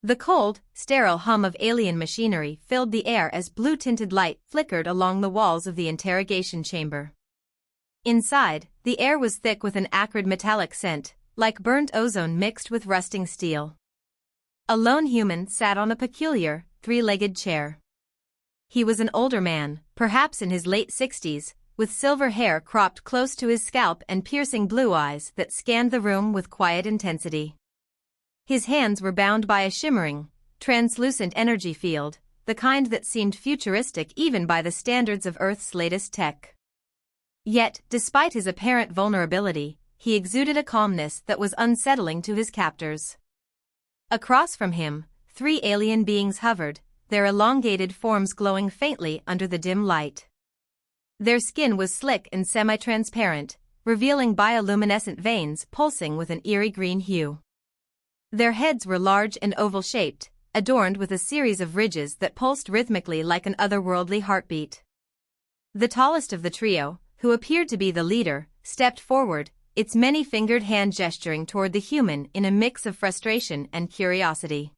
The cold, sterile hum of alien machinery filled the air as blue-tinted light flickered along the walls of the interrogation chamber. Inside, the air was thick with an acrid metallic scent, like burnt ozone mixed with rusting steel. A lone human sat on a peculiar, three-legged chair. He was an older man, perhaps in his late 60s, with silver hair cropped close to his scalp and piercing blue eyes that scanned the room with quiet intensity. His hands were bound by a shimmering, translucent energy field, the kind that seemed futuristic even by the standards of Earth's latest tech. Yet, despite his apparent vulnerability, he exuded a calmness that was unsettling to his captors. Across from him, 3 alien beings hovered, their elongated forms glowing faintly under the dim light. Their skin was slick and semi-transparent, revealing bioluminescent veins pulsing with an eerie green hue. Their heads were large and oval-shaped, adorned with a series of ridges that pulsed rhythmically like an otherworldly heartbeat. The tallest of the trio, who appeared to be the leader, stepped forward, its many-fingered hand gesturing toward the human in a mix of frustration and curiosity.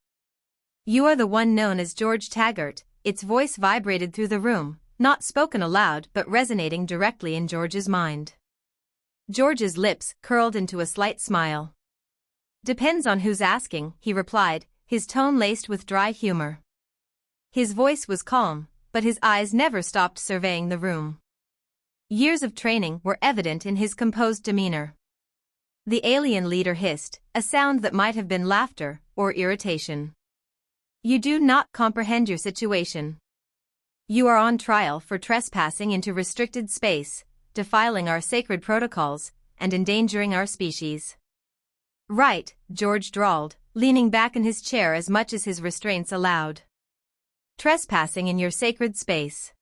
"You are the one known as George Taggart," its voice vibrated through the room, not spoken aloud but resonating directly in George's mind. George's lips curled into a slight smile. "Depends on who's asking," he replied, his tone laced with dry humor. His voice was calm, but his eyes never stopped surveying the room. Years of training were evident in his composed demeanor. The alien leader hissed, a sound that might have been laughter or irritation. "You do not comprehend your situation. You are on trial for trespassing into restricted space, defiling our sacred protocols, and endangering our species." "Right," George drawled, leaning back in his chair as much as his restraints allowed. "Trespassing in your sacred space.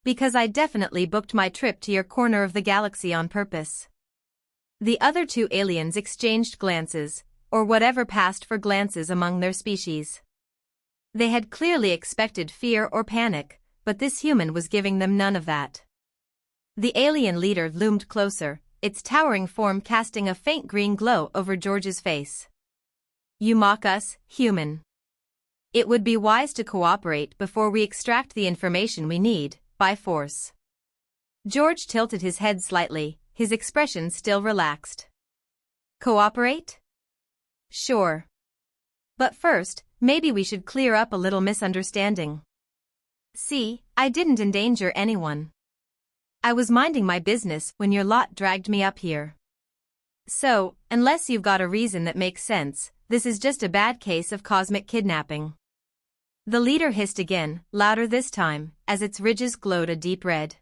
Because I definitely booked my trip to your corner of the galaxy on purpose." The other 2 aliens exchanged glances, or whatever passed for glances among their species. They had clearly expected fear or panic, but this human was giving them none of that. The alien leader loomed closer, its towering form casting a faint green glow over George's face. "You mock us, human. It would be wise to cooperate before we extract the information we need, by force." George tilted his head slightly, his expression still relaxed. "Cooperate? Sure. But first, maybe we should clear up a little misunderstanding. See, I didn't endanger anyone. I was minding my business when your lot dragged me up here. So, unless you've got a reason that makes sense, this is just a bad case of cosmic kidnapping." The leader hissed again, louder this time, as its ridges glowed a deep red.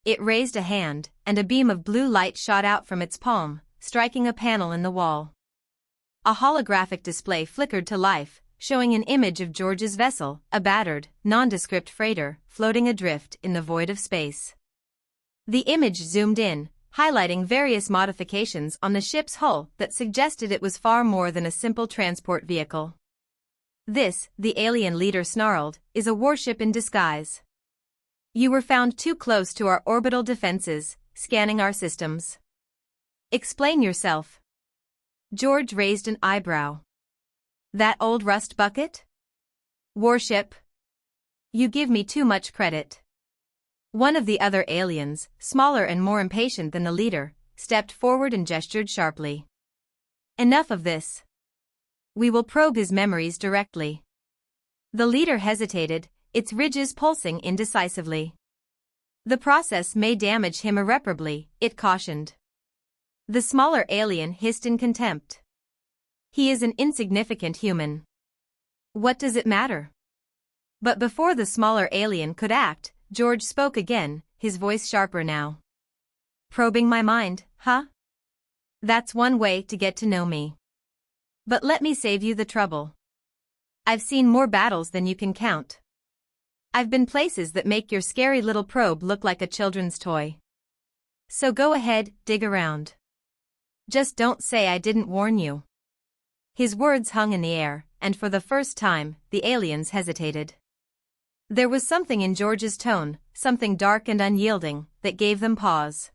It raised a hand, and a beam of blue light shot out from its palm, striking a panel in the wall. A holographic display flickered to life, showing an image of George's vessel, a battered, nondescript freighter, floating adrift in the void of space. The image zoomed in, highlighting various modifications on the ship's hull that suggested it was far more than a simple transport vehicle. "This," the alien leader snarled, "is a warship in disguise. You were found too close to our orbital defenses, scanning our systems. Explain yourself." George raised an eyebrow. "That old rust bucket? Warship? You give me too much credit." One of the other aliens, smaller and more impatient than the leader, stepped forward and gestured sharply. "Enough of this. We will probe his memories directly." The leader hesitated, its ridges pulsing indecisively. "The process may damage him irreparably," it cautioned. The smaller alien hissed in contempt. "He is an insignificant human. What does it matter?" But before the smaller alien could act, George spoke again, his voice sharper now. "Probing my mind, huh? That's one way to get to know me. But let me save you the trouble. I've seen more battles than you can count. I've been places that make your scary little probe look like a children's toy. So go ahead, dig around. Just don't say I didn't warn you." His words hung in the air, and for the first time, the aliens hesitated. There was something in George's tone, something dark and unyielding, that gave them pause.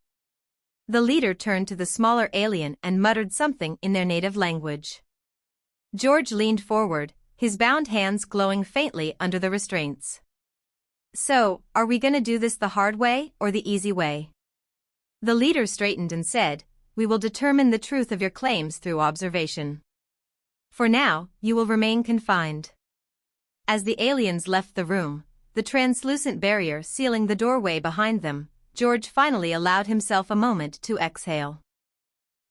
The leader turned to the smaller alien and muttered something in their native language. George leaned forward, his bound hands glowing faintly under the restraints. So, are we gonna do this the hard way or the easy way? The leader straightened and said, we will determine the truth of your claims through observation. For now, you will remain confined. As the aliens left the room, the translucent barrier sealing the doorway behind them, George finally allowed himself a moment to exhale.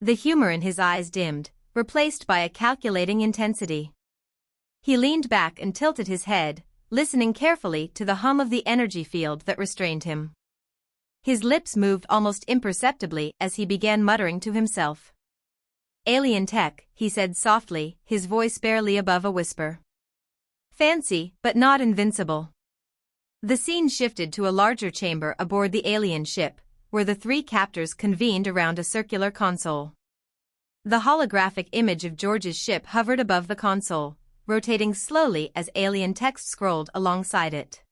The humor in his eyes dimmed, replaced by a calculating intensity. He leaned back and tilted his head, listening carefully to the hum of the energy field that restrained him. His lips moved almost imperceptibly as he began muttering to himself. Alien tech, he said softly, his voice barely above a whisper. Fancy, but not invincible. The scene shifted to a larger chamber aboard the alien ship, where the three captors convened around a circular console. The holographic image of George's ship hovered above the console, rotating slowly as alien text scrolled alongside it.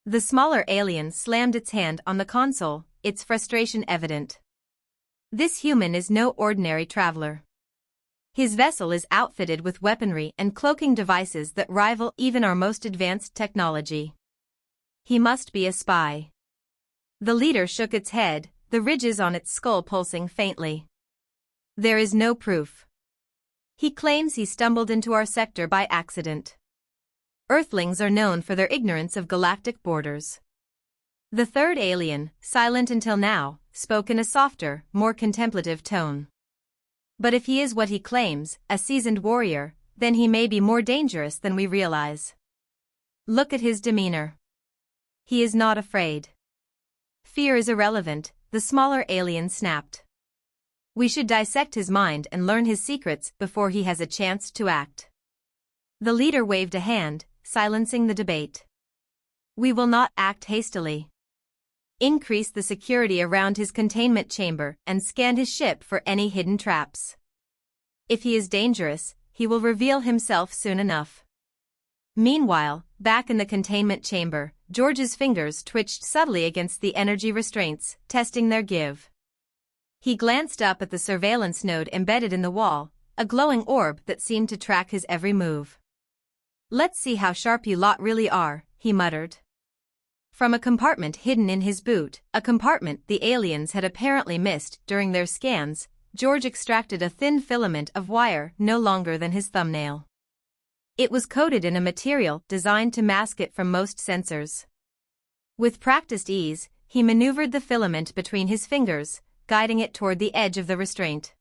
The smaller alien slammed its hand on the console, its frustration evident. This human is no ordinary traveler. His vessel is outfitted with weaponry and cloaking devices that rival even our most advanced technology. He must be a spy. The leader shook its head, the ridges on its skull pulsing faintly. There is no proof. He claims he stumbled into our sector by accident. Earthlings are known for their ignorance of galactic borders. The third alien, silent until now, spoke in a softer, more contemplative tone. But if he is what he claims, a seasoned warrior, then he may be more dangerous than we realize. Look at his demeanor. He is not afraid. Fear is irrelevant, the smaller alien snapped. We should dissect his mind and learn his secrets before he has a chance to act. The leader waved a hand, silencing the debate. We will not act hastily. Increase the security around his containment chamber and scan his ship for any hidden traps. If he is dangerous, he will reveal himself soon enough. Meanwhile, back in the containment chamber, George's fingers twitched subtly against the energy restraints, testing their give. He glanced up at the surveillance node embedded in the wall, a glowing orb that seemed to track his every move. Let's see how sharp you lot really are, he muttered. From a compartment hidden in his boot, a compartment the aliens had apparently missed during their scans, George extracted a thin filament of wire no longer than his thumbnail. It was coated in a material designed to mask it from most sensors. With practiced ease, he maneuvered the filament between his fingers, guiding it toward the edge of the restraint.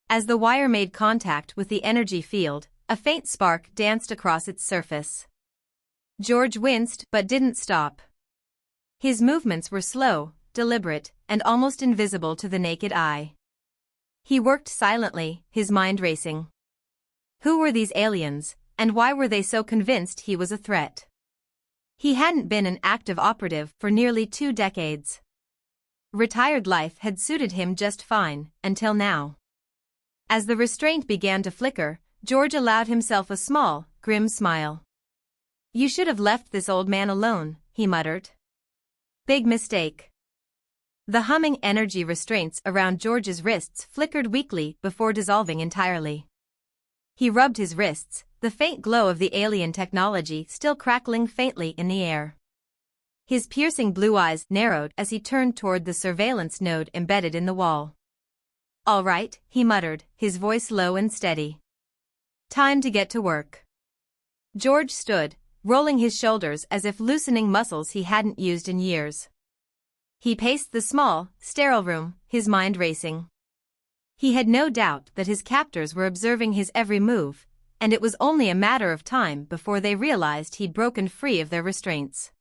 As the wire made contact with the energy field, a faint spark danced across its surface. George winced but didn't stop. His movements were slow, deliberate, and almost invisible to the naked eye. He worked silently, his mind racing. Who were these aliens, and why were they so convinced he was a threat? He hadn't been an active operative for nearly 2 decades. Retired life had suited him just fine, until now. As the restraint began to flicker, George allowed himself a small, grim smile. You should have left this old man alone, he muttered. Big mistake. The humming energy restraints around George's wrists flickered weakly before dissolving entirely. He rubbed his wrists, the faint glow of the alien technology still crackling faintly in the air. His piercing blue eyes narrowed as he turned toward the surveillance node embedded in the wall. All right, he muttered, his voice low and steady. Time to get to work. George stood, rolling his shoulders as if loosening muscles he hadn't used in years. He paced the small, sterile room, his mind racing. He had no doubt that his captors were observing his every move, and it was only a matter of time before they realized he'd broken free of their restraints.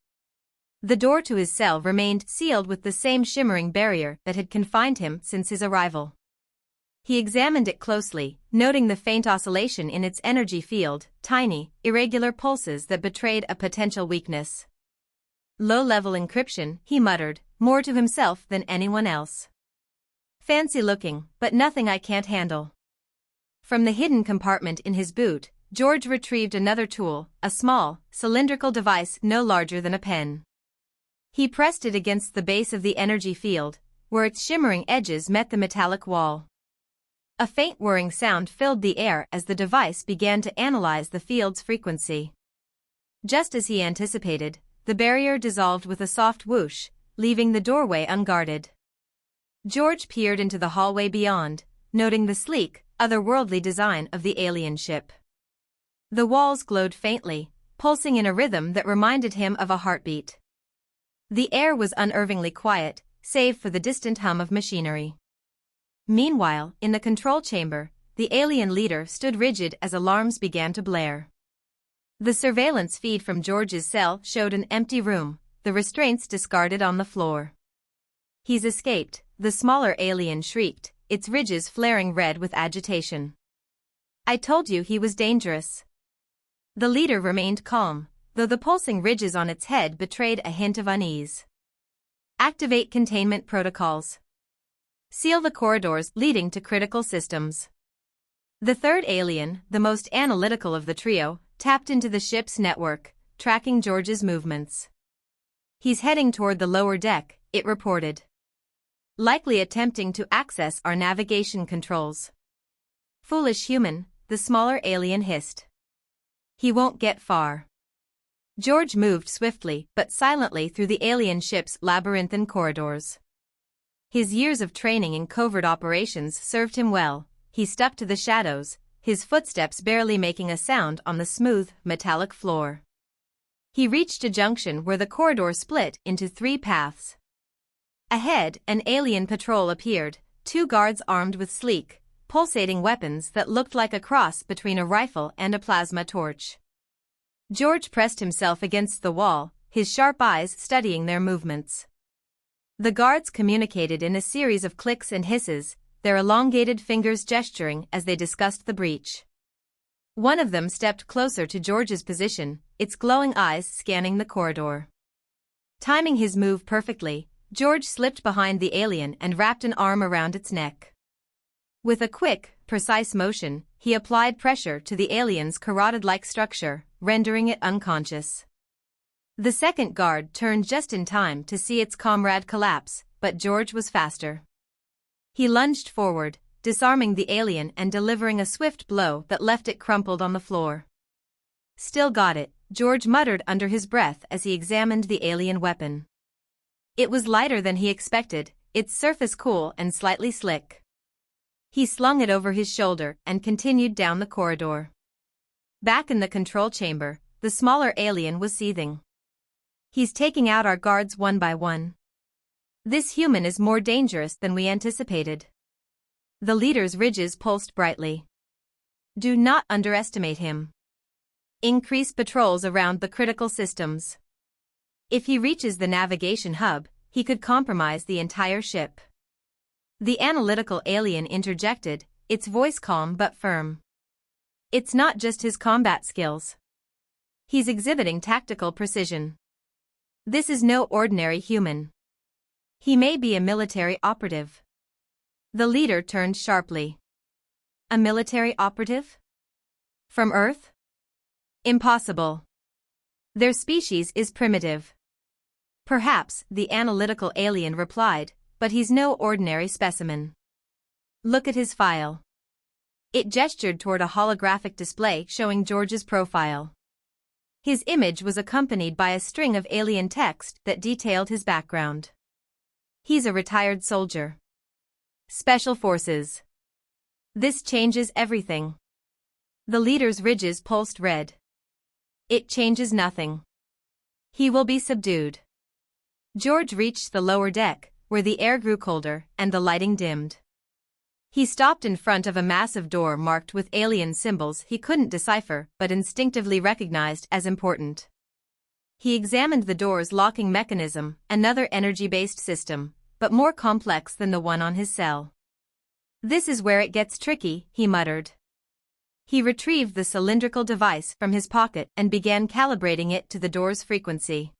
The door to his cell remained sealed with the same shimmering barrier that had confined him since his arrival. He examined it closely, noting the faint oscillation in its energy field, tiny, irregular pulses that betrayed a potential weakness. Low-level encryption, he muttered, more to himself than anyone else. Fancy looking, but nothing I can't handle. From the hidden compartment in his boot, George retrieved another tool, a small, cylindrical device no larger than a pen. He pressed it against the base of the energy field, where its shimmering edges met the metallic wall. A faint whirring sound filled the air as the device began to analyze the field's frequency. Just as he anticipated, the barrier dissolved with a soft whoosh, leaving the doorway unguarded. George peered into the hallway beyond, noting the sleek, otherworldly design of the alien ship. The walls glowed faintly, pulsing in a rhythm that reminded him of a heartbeat. The air was unnervingly quiet, save for the distant hum of machinery. Meanwhile, in the control chamber, the alien leader stood rigid as alarms began to blare. The surveillance feed from George's cell showed an empty room, the restraints discarded on the floor. "He's escaped," the smaller alien shrieked, its ridges flaring red with agitation. "I told you he was dangerous." The leader remained calm, though the pulsing ridges on its head betrayed a hint of unease. "Activate containment protocols. Seal the corridors leading to critical systems." The third alien, the most analytical of the trio, tapped into the ship's network, tracking George's movements. "He's heading toward the lower deck," it reported. "Likely attempting to access our navigation controls." "Foolish human," the smaller alien hissed. "He won't get far." George moved swiftly but silently through the alien ship's labyrinthine corridors. His years of training in covert operations served him well. He stuck to the shadows, his footsteps barely making a sound on the smooth, metallic floor. He reached a junction where the corridor split into 3 paths. Ahead, an alien patrol appeared, 2 guards armed with sleek, pulsating weapons that looked like a cross between a rifle and a plasma torch. George pressed himself against the wall, his sharp eyes studying their movements. The guards communicated in a series of clicks and hisses, their elongated fingers gesturing as they discussed the breach. One of them stepped closer to George's position, its glowing eyes scanning the corridor. Timing his move perfectly, George slipped behind the alien and wrapped an arm around its neck. With a quick, precise motion, he applied pressure to the alien's carotid-like structure, rendering it unconscious. The second guard turned just in time to see its comrade collapse, but George was faster. He lunged forward, disarming the alien and delivering a swift blow that left it crumpled on the floor. "Still got it," George muttered under his breath as he examined the alien weapon. It was lighter than he expected, its surface cool and slightly slick. He slung it over his shoulder and continued down the corridor. Back in the control chamber, the smaller alien was seething. "He's taking out our guards one by one. This human is more dangerous than we anticipated." The leader's ridges pulsed brightly. "Do not underestimate him. Increase patrols around the critical systems. If he reaches the navigation hub, he could compromise the entire ship." The analytical alien interjected, its voice calm but firm. "It's not just his combat skills. He's exhibiting tactical precision. This is no ordinary human. He may be a military operative." The leader turned sharply. "A military operative? From Earth? Impossible. Their species is primitive." "Perhaps," the analytical alien replied, "but he's no ordinary specimen. Look at his file." It gestured toward a holographic display showing George's profile. His image was accompanied by a string of alien text that detailed his background. "He's a retired soldier. Special Forces. This changes everything." The leader's ridges pulsed red. "It changes nothing. He will be subdued." George reached the lower deck, where the air grew colder and the lighting dimmed. He stopped in front of a massive door marked with alien symbols he couldn't decipher but instinctively recognized as important. He examined the door's locking mechanism, another energy-based system, but more complex than the one on his cell. "This is where it gets tricky," he muttered. He retrieved the cylindrical device from his pocket and began calibrating it to the door's frequency.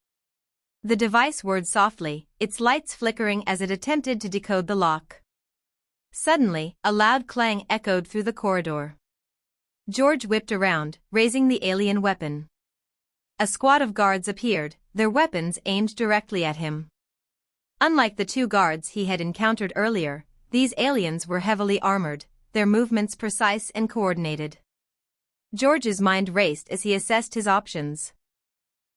The device whirred softly, its lights flickering as it attempted to decode the lock. Suddenly, a loud clang echoed through the corridor. George whipped around, raising the alien weapon. A squad of guards appeared, their weapons aimed directly at him. Unlike the 2 guards he had encountered earlier, these aliens were heavily armored, their movements precise and coordinated. George's mind raced as he assessed his options.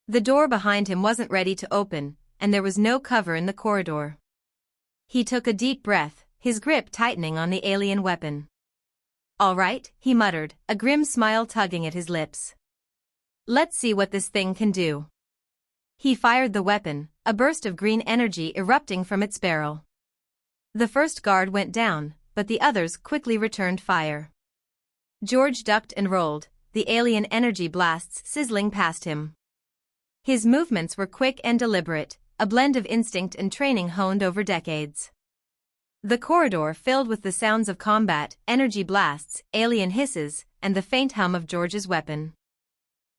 The door behind him wasn't ready to open, and there was no cover in the corridor. He took a deep breath, his grip tightening on the alien weapon. "All right," he muttered, a grim smile tugging at his lips. "Let's see what this thing can do." He fired the weapon, a burst of green energy erupting from its barrel. The first guard went down, but the others quickly returned fire. George ducked and rolled, the alien energy blasts sizzling past him. His movements were quick and deliberate, a blend of instinct and training honed over decades. The corridor filled with the sounds of combat, energy blasts, alien hisses, and the faint hum of George's weapon.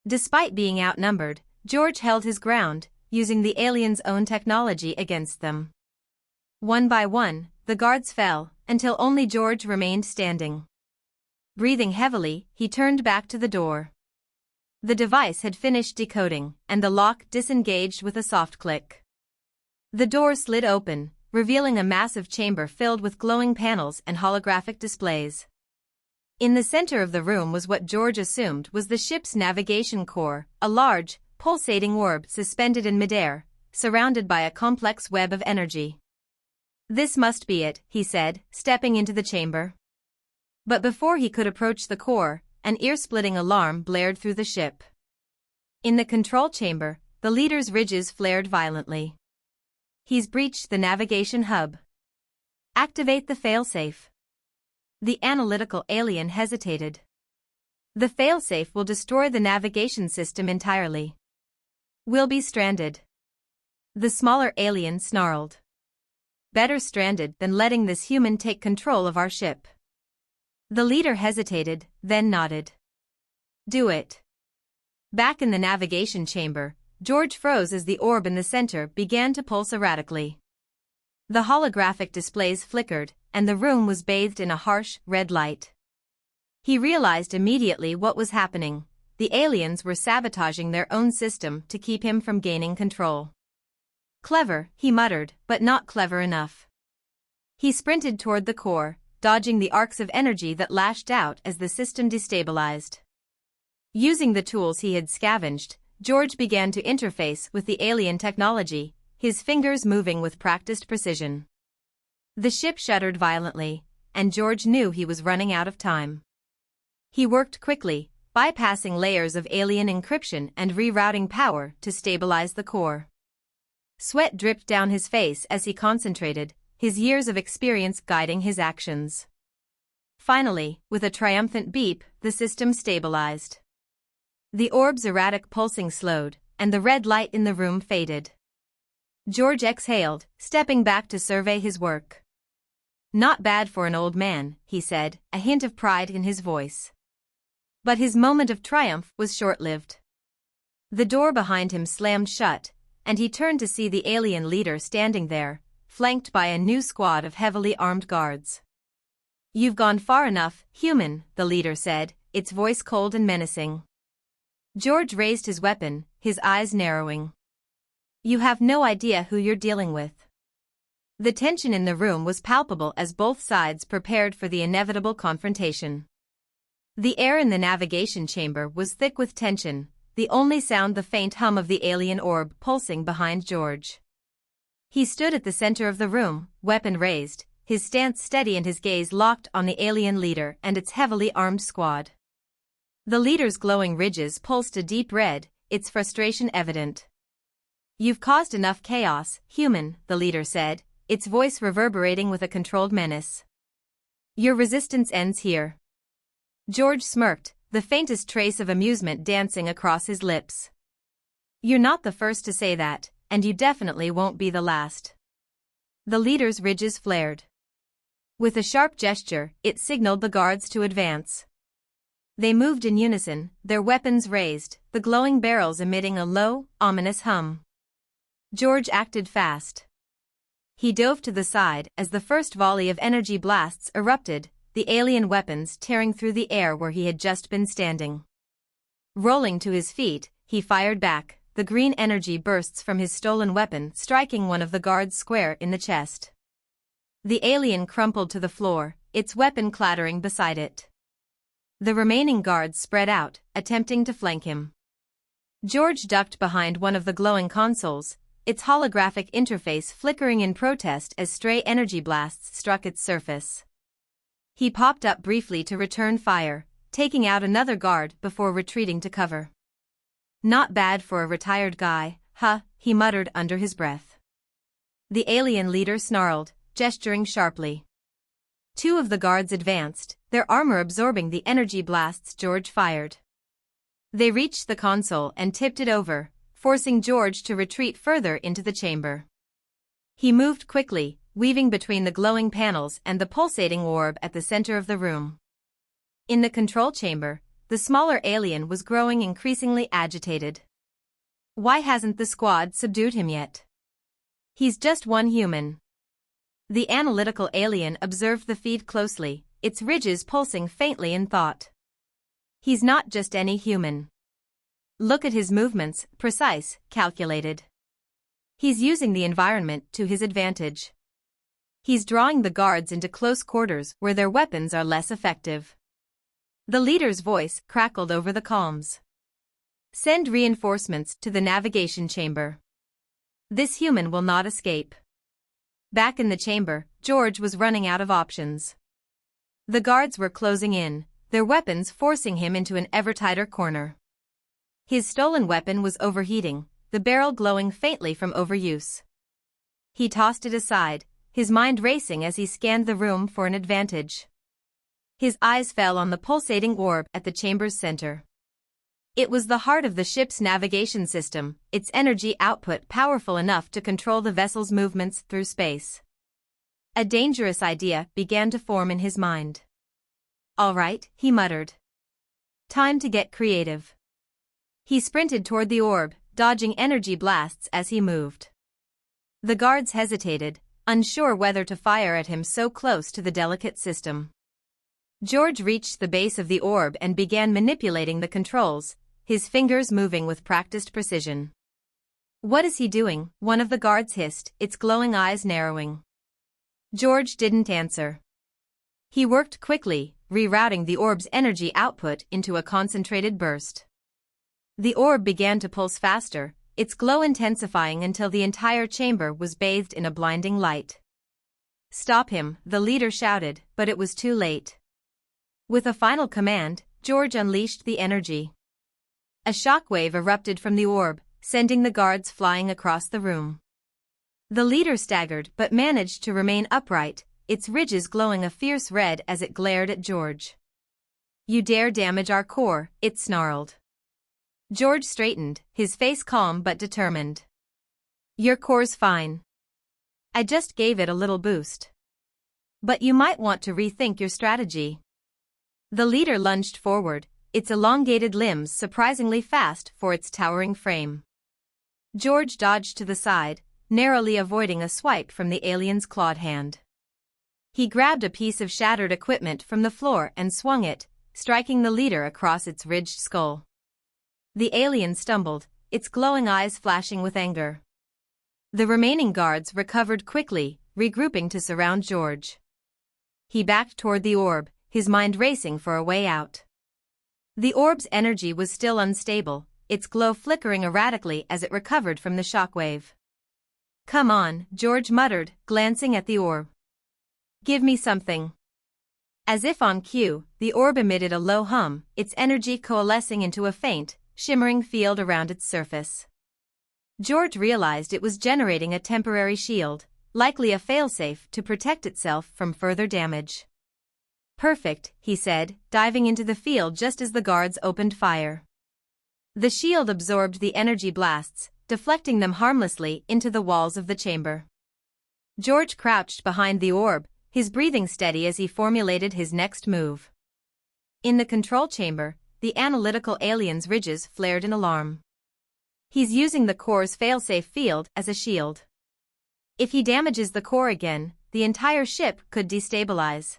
Despite being outnumbered, George held his ground, using the aliens' own technology against them. One by one, the guards fell, until only George remained standing. Breathing heavily, he turned back to the door. The device had finished decoding, and the lock disengaged with a soft click. The door slid open, revealing a massive chamber filled with glowing panels and holographic displays. In the center of the room was what George assumed was the ship's navigation core, a large, pulsating orb suspended in midair, surrounded by a complex web of energy. "This must be it," he said, stepping into the chamber. But before he could approach the core, an ear-splitting alarm blared through the ship. In the control chamber, the leader's ridges flared violently. "He's breached the navigation hub. Activate the failsafe." The analytical alien hesitated. "The failsafe will destroy the navigation system entirely. We'll be stranded." The smaller alien snarled. "Better stranded than letting this human take control of our ship." The leader hesitated, then nodded. "Do it." Back in the navigation chamber, George froze as the orb in the center began to pulse erratically. The holographic displays flickered, and the room was bathed in a harsh, red light. He realized immediately what was happening. The aliens were sabotaging their own system to keep him from gaining control. "Clever," he muttered, "but not clever enough." He sprinted toward the core, dodging the arcs of energy that lashed out as the system destabilized. Using the tools he had scavenged, George began to interface with the alien technology, his fingers moving with practiced precision. The ship shuddered violently, and George knew he was running out of time. He worked quickly, bypassing layers of alien encryption and rerouting power to stabilize the core. Sweat dripped down his face as he concentrated, his years of experience guiding his actions. Finally, with a triumphant beep, the system stabilized. The orb's erratic pulsing slowed, and the red light in the room faded. George exhaled, stepping back to survey his work. "Not bad for an old man," he said, a hint of pride in his voice. But his moment of triumph was short-lived. The door behind him slammed shut, and he turned to see the alien leader standing there, flanked by a new squad of heavily armed guards. "You've gone far enough, human," the leader said, its voice cold and menacing. George raised his weapon, his eyes narrowing. "You have no idea who you're dealing with." The tension in the room was palpable as both sides prepared for the inevitable confrontation. The air in the navigation chamber was thick with tension, the only sound the faint hum of the alien orb pulsing behind George. He stood at the center of the room, weapon raised, his stance steady and his gaze locked on the alien leader and its heavily armed squad. The leader's glowing ridges pulsed a deep red, its frustration evident. "You've caused enough chaos, human," the leader said, its voice reverberating with a controlled menace. "Your resistance ends here." George smirked, the faintest trace of amusement dancing across his lips. "You're not the first to say that, and you definitely won't be the last." The leader's ridges flared. With a sharp gesture, it signaled the guards to advance. They moved in unison, their weapons raised, the glowing barrels emitting a low, ominous hum. George acted fast. He dove to the side as the first volley of energy blasts erupted, the alien weapons tearing through the air where he had just been standing. Rolling to his feet, he fired back, the green energy bursts from his stolen weapon striking one of the guards square in the chest. The alien crumpled to the floor, its weapon clattering beside it. The remaining guards spread out, attempting to flank him. George ducked behind one of the glowing consoles, its holographic interface flickering in protest as stray energy blasts struck its surface. He popped up briefly to return fire, taking out another guard before retreating to cover. Not bad for a retired guy, huh, he muttered under his breath. The alien leader snarled, gesturing sharply. Two of the guards advanced, their armor absorbing the energy blasts George fired. They reached the console and tipped it over, forcing George to retreat further into the chamber. He moved quickly, weaving between the glowing panels and the pulsating orb at the center of the room. In the control chamber, the smaller alien was growing increasingly agitated. Why hasn't the squad subdued him yet? He's just one human. The analytical alien observed the feed closely, its ridges pulsing faintly in thought. He's not just any human. Look at his movements, precise, calculated. He's using the environment to his advantage. He's drawing the guards into close quarters where their weapons are less effective. The leader's voice crackled over the comms. Send reinforcements to the navigation chamber. This human will not escape. Back in the chamber, George was running out of options. The guards were closing in, their weapons forcing him into an ever tighter corner. His stolen weapon was overheating, the barrel glowing faintly from overuse. He tossed it aside, his mind racing as he scanned the room for an advantage. His eyes fell on the pulsating orb at the chamber's center. It was the heart of the ship's navigation system, its energy output powerful enough to control the vessel's movements through space. A dangerous idea began to form in his mind. All right, he muttered. Time to get creative. He sprinted toward the orb, dodging energy blasts as he moved. The guards hesitated, unsure whether to fire at him so close to the delicate system. George reached the base of the orb and began manipulating the controls, his fingers moving with practiced precision. What is he doing? One of the guards hissed, its glowing eyes narrowing. George didn't answer. He worked quickly, rerouting the orb's energy output into a concentrated burst. The orb began to pulse faster, its glow intensifying until the entire chamber was bathed in a blinding light. Stop him, the leader shouted, but it was too late. With a final command, George unleashed the energy. A shockwave erupted from the orb, sending the guards flying across the room. The leader staggered but managed to remain upright, its ridges glowing a fierce red as it glared at George. You dare damage our core, it snarled. George straightened, his face calm but determined. Your core's fine. I just gave it a little boost. But you might want to rethink your strategy. The leader lunged forward, its elongated limbs surprisingly fast for its towering frame. George dodged to the side, narrowly avoiding a swipe from the alien's clawed hand. He grabbed a piece of shattered equipment from the floor and swung it, striking the leader across its ridged skull. The alien stumbled, its glowing eyes flashing with anger. The remaining guards recovered quickly, regrouping to surround George. He backed toward the orb, his mind racing for a way out. The orb's energy was still unstable, its glow flickering erratically as it recovered from the shockwave. Come on, George muttered, glancing at the orb. Give me something. As if on cue, the orb emitted a low hum, its energy coalescing into a faint, shimmering field around its surface. George realized it was generating a temporary shield, likely a failsafe to protect itself from further damage. Perfect, he said, diving into the field just as the guards opened fire. The shield absorbed the energy blasts, deflecting them harmlessly into the walls of the chamber. George crouched behind the orb, his breathing steady as he formulated his next move. In the control chamber, the analytical alien's ridges flared in alarm. He's using the core's failsafe field as a shield. If he damages the core again, the entire ship could destabilize.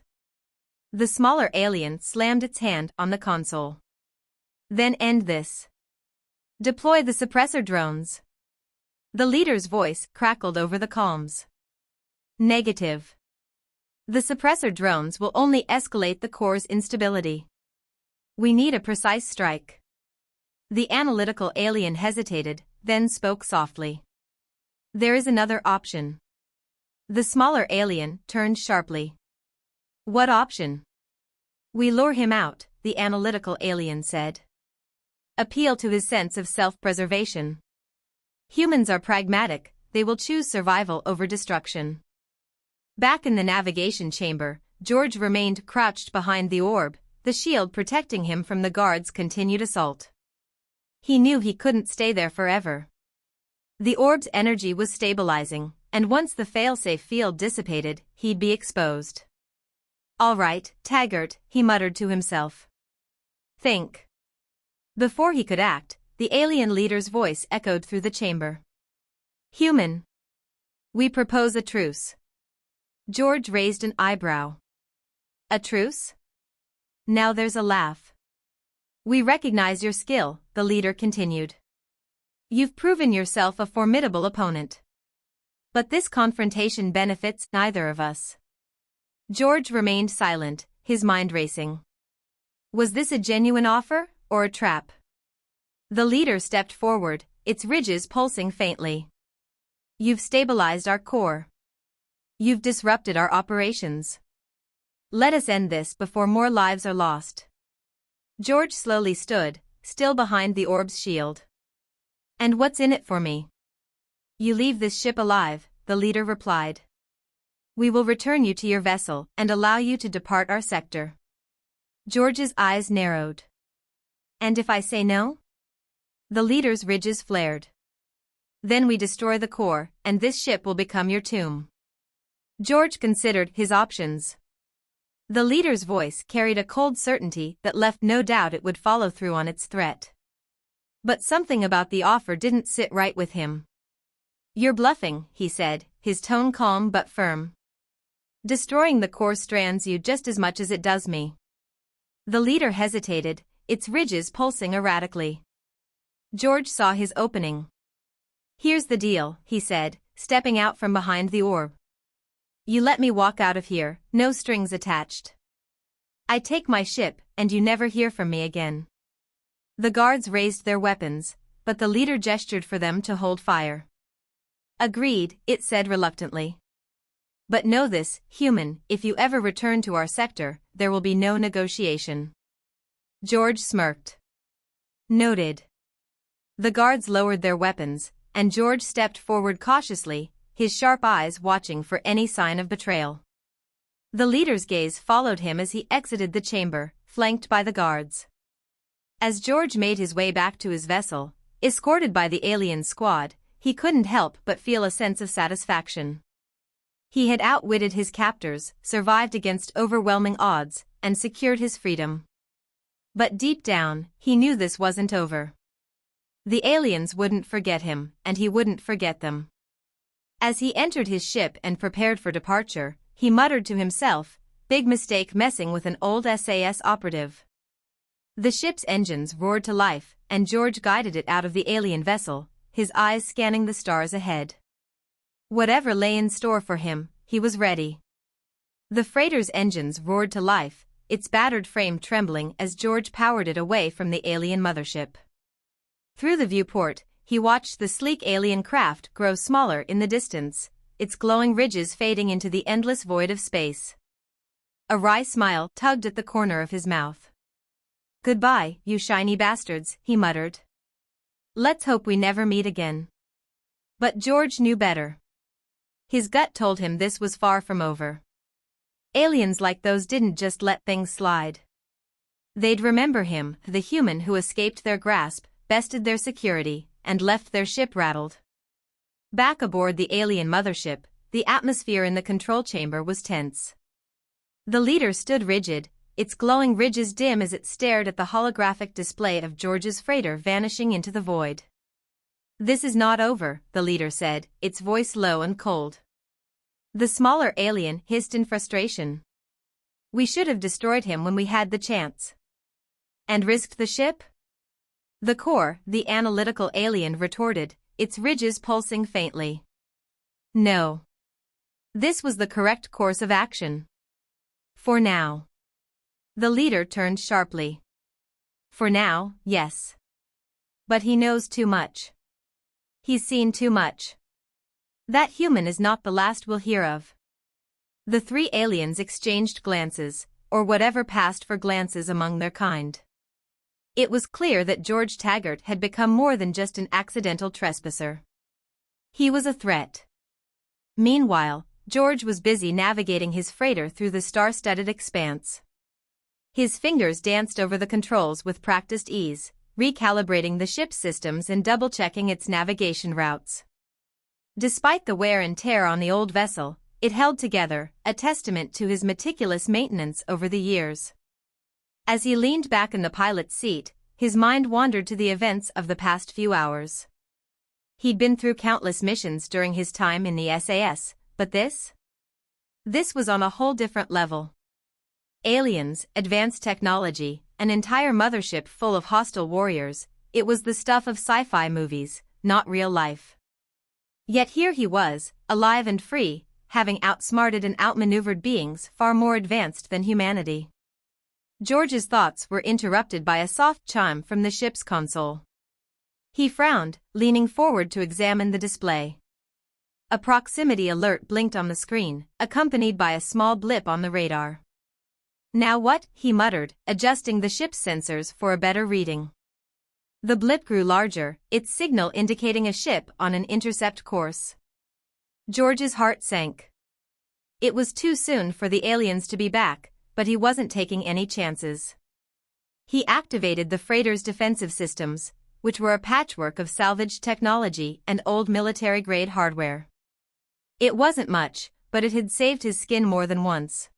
The smaller alien slammed its hand on the console. Then end this. Deploy the suppressor drones. The leader's voice crackled over the comms. Negative. The suppressor drones will only escalate the core's instability. We need a precise strike. The analytical alien hesitated, then spoke softly. There is another option. The smaller alien turned sharply. What option? We lure him out, the analytical alien said. Appeal to his sense of self-preservation. Humans are pragmatic, they will choose survival over destruction. Back in the navigation chamber, George remained crouched behind the orb, the shield protecting him from the guards' continued assault. He knew he couldn't stay there forever. The orb's energy was stabilizing, and once the failsafe field dissipated, he'd be exposed. All right, Taggart, he muttered to himself. Think. Before he could act, the alien leader's voice echoed through the chamber. Human. We propose a truce. George raised an eyebrow. A truce? Now there's a laugh. We recognize your skill, the leader continued. You've proven yourself a formidable opponent. But this confrontation benefits neither of us. George remained silent, his mind racing. Was this a genuine offer, or a trap? The leader stepped forward, its ridges pulsing faintly. You've stabilized our core. You've disrupted our operations. Let us end this before more lives are lost. George slowly stood, still behind the orb's shield. And what's in it for me? You leave this ship alive, the leader replied. We will return you to your vessel and allow you to depart our sector. George's eyes narrowed. And if I say no? The leader's ridges flared. Then we destroy the core, and this ship will become your tomb. George considered his options. The leader's voice carried a cold certainty that left no doubt it would follow through on its threat. But something about the offer didn't sit right with him. You're bluffing, he said, his tone calm but firm. Destroying the core strands you just as much as it does me. The leader hesitated, its ridges pulsing erratically. George saw his opening. Here's the deal, he said, stepping out from behind the orb. You let me walk out of here, no strings attached. I take my ship, and you never hear from me again. The guards raised their weapons, but the leader gestured for them to hold fire. Agreed, it said reluctantly. But know this, human, if you ever return to our sector, there will be no negotiation. George smirked. Noted. The guards lowered their weapons, and George stepped forward cautiously, his sharp eyes watching for any sign of betrayal. The leader's gaze followed him as he exited the chamber, flanked by the guards. As George made his way back to his vessel, escorted by the alien squad, he couldn't help but feel a sense of satisfaction. He had outwitted his captors, survived against overwhelming odds, and secured his freedom. But deep down, he knew this wasn't over. The aliens wouldn't forget him, and he wouldn't forget them. As he entered his ship and prepared for departure, he muttered to himself, big mistake messing with an old SAS operative. The ship's engines roared to life, and George guided it out of the alien vessel, his eyes scanning the stars ahead. Whatever lay in store for him, he was ready. The freighter's engines roared to life, its battered frame trembling as George powered it away from the alien mothership. Through the viewport, he watched the sleek alien craft grow smaller in the distance, its glowing ridges fading into the endless void of space. A wry smile tugged at the corner of his mouth. Goodbye, you shiny bastards, he muttered. Let's hope we never meet again. But George knew better. His gut told him this was far from over. Aliens like those didn't just let things slide. They'd remember him, the human who escaped their grasp, bested their security, and left their ship rattled. Back aboard the alien mothership, the atmosphere in the control chamber was tense. The leader stood rigid, its glowing ridges dim as it stared at the holographic display of George's freighter vanishing into the void. This is not over, the leader said, its voice low and cold. The smaller alien hissed in frustration. We should have destroyed him when we had the chance. And risked the ship? The core, the analytical alien retorted, its ridges pulsing faintly. No. This was the correct course of action. For now. The leader turned sharply. For now, yes. But he knows too much. He's seen too much. That human is not the last we'll hear of. The three aliens exchanged glances, or whatever passed for glances among their kind. It was clear that George Taggart had become more than just an accidental trespasser. He was a threat. Meanwhile, George was busy navigating his freighter through the star-studded expanse. His fingers danced over the controls with practiced ease, recalibrating the ship's systems and double-checking its navigation routes. Despite the wear and tear on the old vessel, it held together, a testament to his meticulous maintenance over the years. As he leaned back in the pilot's seat, his mind wandered to the events of the past few hours. He'd been through countless missions during his time in the SAS, but this? This was on a whole different level. Aliens, advanced technology, an entire mothership full of hostile warriors, it was the stuff of sci-fi movies, not real life. Yet here he was, alive and free, having outsmarted and outmaneuvered beings far more advanced than humanity. George's thoughts were interrupted by a soft chime from the ship's console. He frowned, leaning forward to examine the display. A proximity alert blinked on the screen, accompanied by a small blip on the radar. Now what? He muttered, adjusting the ship's sensors for a better reading. The blip grew larger, its signal indicating a ship on an intercept course. George's heart sank. It was too soon for the aliens to be back, but he wasn't taking any chances. He activated the freighter's defensive systems, which were a patchwork of salvaged technology and old military-grade hardware. It wasn't much, but it had saved his skin more than once.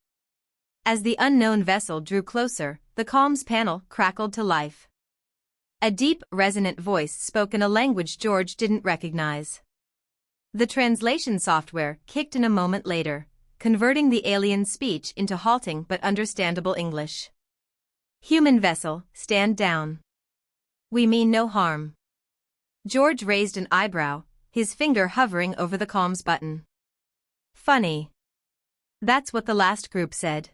As the unknown vessel drew closer, the comms panel crackled to life. A deep, resonant voice spoke in a language George didn't recognize. The translation software kicked in a moment later, converting the alien's speech into halting but understandable English. Human vessel, stand down. We mean no harm. George raised an eyebrow, his finger hovering over the comms button. Funny. That's what the last group said.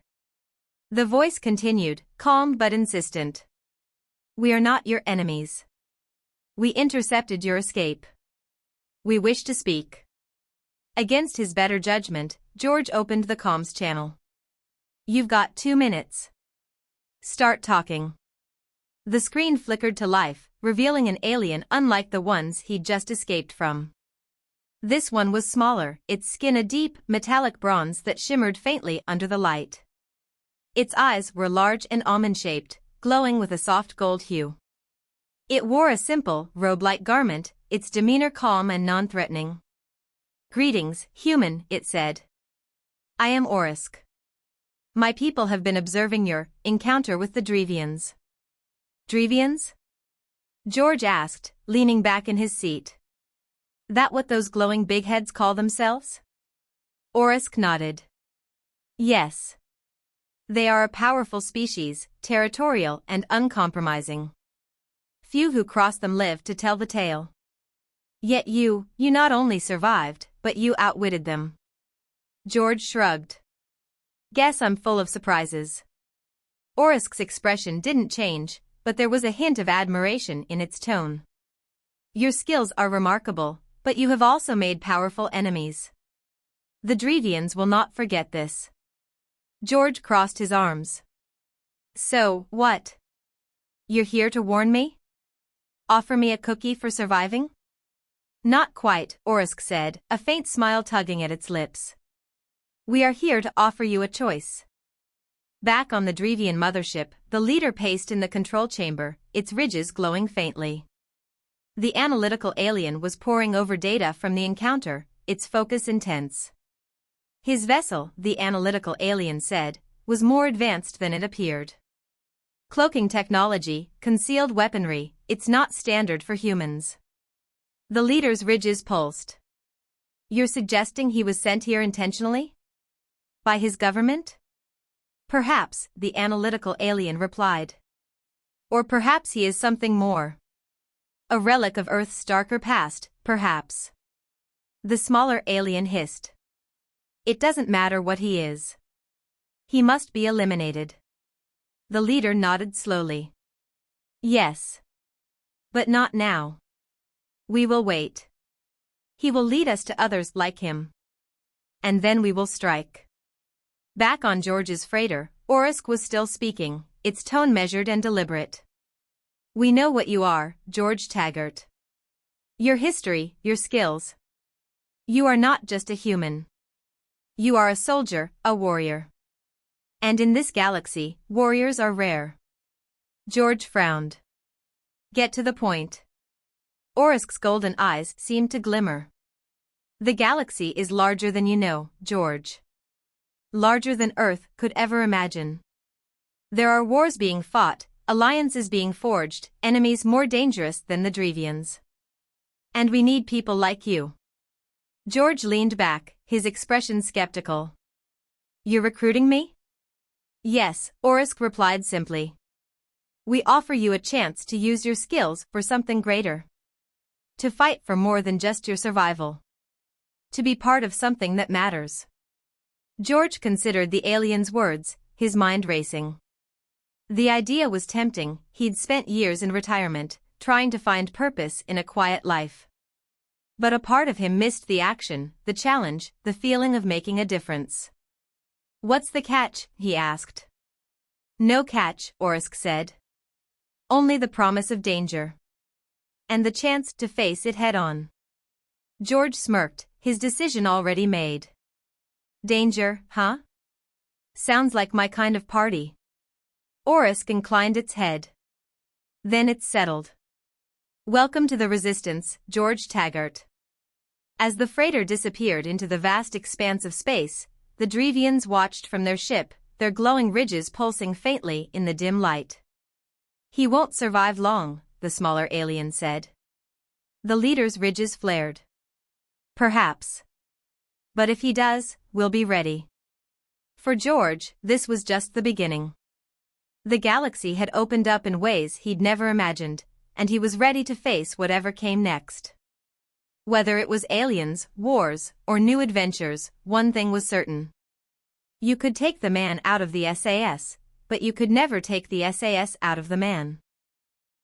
The voice continued, calm but insistent. We are not your enemies. We intercepted your escape. We wish to speak. Against his better judgment, George opened the comms channel. You've got 2 minutes. Start talking. The screen flickered to life, revealing an alien unlike the ones he'd just escaped from. This one was smaller, its skin a deep, metallic bronze that shimmered faintly under the light. Its eyes were large and almond-shaped, glowing with a soft gold hue. It wore a simple, robe-like garment, its demeanor calm and non-threatening. Greetings, human, it said. I am Orisk. My people have been observing your encounter with the Drevians. Drevians? George asked, leaning back in his seat. That what those glowing big heads call themselves? Orisk nodded. Yes. They are a powerful species, territorial and uncompromising. Few who cross them live to tell the tale. Yet you not only survived, but you outwitted them. George shrugged. Guess I'm full of surprises. Orisk's expression didn't change, but there was a hint of admiration in its tone. Your skills are remarkable, but you have also made powerful enemies. The Drevians will not forget this. George crossed his arms. So, what? You're here to warn me? Offer me a cookie for surviving? Not quite, Orisk said, a faint smile tugging at its lips. We are here to offer you a choice. Back on the Drevian mothership, the leader paced in the control chamber, its ridges glowing faintly. The analytical alien was poring over data from the encounter, its focus intense. His vessel, the analytical alien said, was more advanced than it appeared. Cloaking technology, concealed weaponry, it's not standard for humans. The leader's ridges pulsed. You're suggesting he was sent here intentionally? By his government? Perhaps, the analytical alien replied. Or perhaps he is something more. A relic of Earth's darker past, perhaps. The smaller alien hissed. It doesn't matter what he is. He must be eliminated. The leader nodded slowly. Yes. But not now. We will wait. He will lead us to others like him. And then we will strike. Back on George's freighter, Orisk was still speaking, its tone measured and deliberate. We know what you are, George Taggart. Your history, your skills. You are not just a human. You are a soldier, a warrior. And in this galaxy, warriors are rare. George frowned. Get to the point. Orisk's golden eyes seemed to glimmer. The galaxy is larger than you know, George. Larger than Earth could ever imagine. There are wars being fought, alliances being forged, enemies more dangerous than the Drevians. And we need people like you. George leaned back, his expression skeptical. You're recruiting me? Yes, Orisk replied simply. We offer you a chance to use your skills for something greater. To fight for more than just your survival. To be part of something that matters. George considered the alien's words, his mind racing. The idea was tempting. He'd spent years in retirement, trying to find purpose in a quiet life. But a part of him missed the action, the challenge, the feeling of making a difference. What's the catch? He asked. No catch, Orisk said. Only the promise of danger. And the chance to face it head-on. George smirked, his decision already made. Danger, huh? Sounds like my kind of party. Orisk inclined its head. Then it's settled. Welcome to the Resistance, George Taggart. As the freighter disappeared into the vast expanse of space, the Drevians watched from their ship, their glowing ridges pulsing faintly in the dim light. He won't survive long, the smaller alien said. The leader's ridges flared. Perhaps. But if he does, we'll be ready. For George, this was just the beginning. The galaxy had opened up in ways he'd never imagined, and he was ready to face whatever came next. Whether it was aliens, wars, or new adventures, one thing was certain. You could take the man out of the SAS, but you could never take the SAS out of the man.